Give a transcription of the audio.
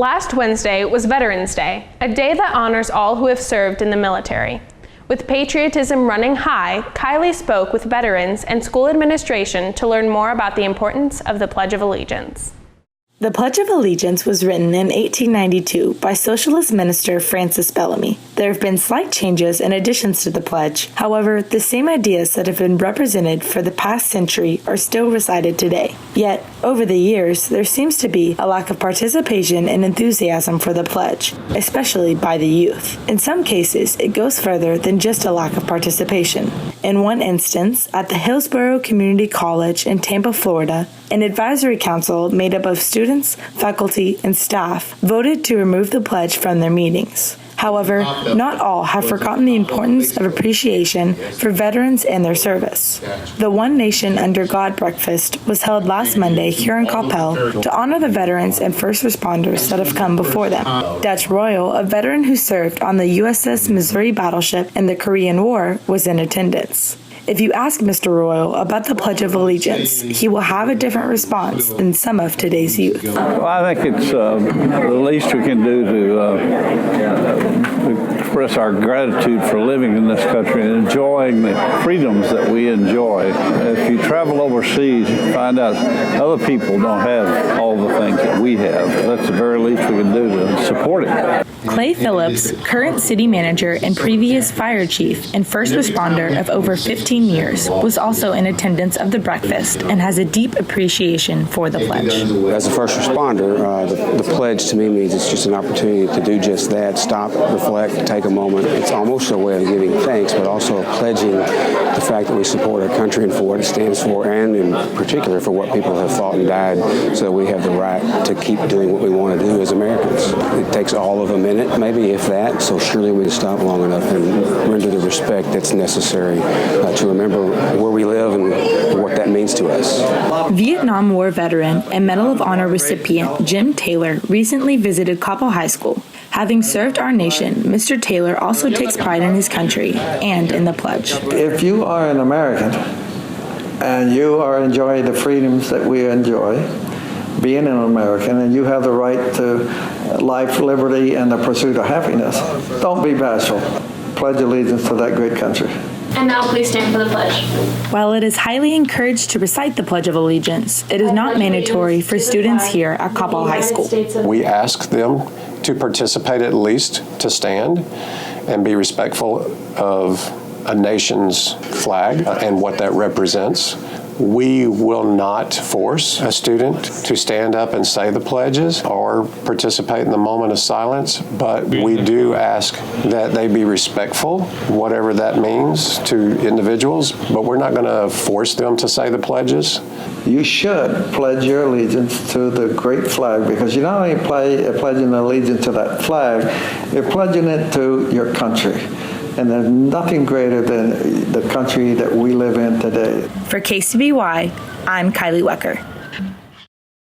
Last Wednesday was Veterans Day, a day that honors all who have served in the military. With patriotism running high, Kylie spoke with veterans and school administration to learn more about the importance of the Pledge of Allegiance. The Pledge of Allegiance was written in 1892 by Socialist Minister Francis Bellamy. There have been slight changes and additions to the pledge. However, the same ideas that have been represented for the past century are still recited today. Yet, over the years, there seems to be a lack of participation and enthusiasm for the pledge, especially by the youth. In some cases, it goes further than just a lack of participation. In one instance, at the Hillsborough Community College in Tampa, Florida, an advisory council made up of students, faculty, and staff voted to remove the pledge from their meetings. However, not all have forgotten the importance of appreciation for veterans and their service. The One Nation Under God breakfast was held last Monday here in Coppell to honor the veterans and first responders that have come before them. Dutch Royal, a veteran who served on the USS Missouri battleship in the Korean War, was in attendance. If you ask Mr. Royal about the Pledge of Allegiance, he will have a different response than some of today's youth. Well, I think it's the least we can do to express our gratitude for living in this country and enjoying the freedoms that we enjoy. If you travel overseas, you find out other people don't have all the things that we have. That's the very least we can do to support it. Clay Phillips, current city manager and previous fire chief and first responder of over 15 years, was also in attendance of the breakfast and has a deep appreciation for the pledge. As a first responder, the pledge to me means it's just an opportunity to do just that, stop, reflect, take a moment. It's almost a way of giving thanks, but also pledging the fact that we support our country and for what it stands for, and in particular for what people have fought and died, so that we have the right to keep doing what we want to do as Americans. It takes all of a minute, maybe if that, so surely we can stop long enough and render the respect that's necessary to remember where we live and what that means to us. Vietnam War veteran and Medal of Honor recipient Jim Taylor recently visited Coppell High School. Having served our nation, Mr. Taylor also takes pride in his country and in the pledge. If you are an American and you are enjoying the freedoms that we enjoy, being an American, and you have the right to life, liberty, and the pursuit of happiness, don't be bashful. Pledge allegiance to that great country. And now please stand for the pledge. While it is highly encouraged to recite the Pledge of Allegiance, it is not mandatory for students here at Coppell High School. We ask them to participate, at least to stand and be respectful of a nation's flag and what that represents. We will not force a student to stand up and say the pledges or participate in the moment of silence, but we do ask that they be respectful, whatever that means to individuals, but we're not going to force them to say the pledges. You should pledge your allegiance to the great flag, because you're not only pledging allegiance to that flag, you're pledging it to your country. And there's nothing greater than the country that we live in today. For KCBY, I'm Kylie Wecker.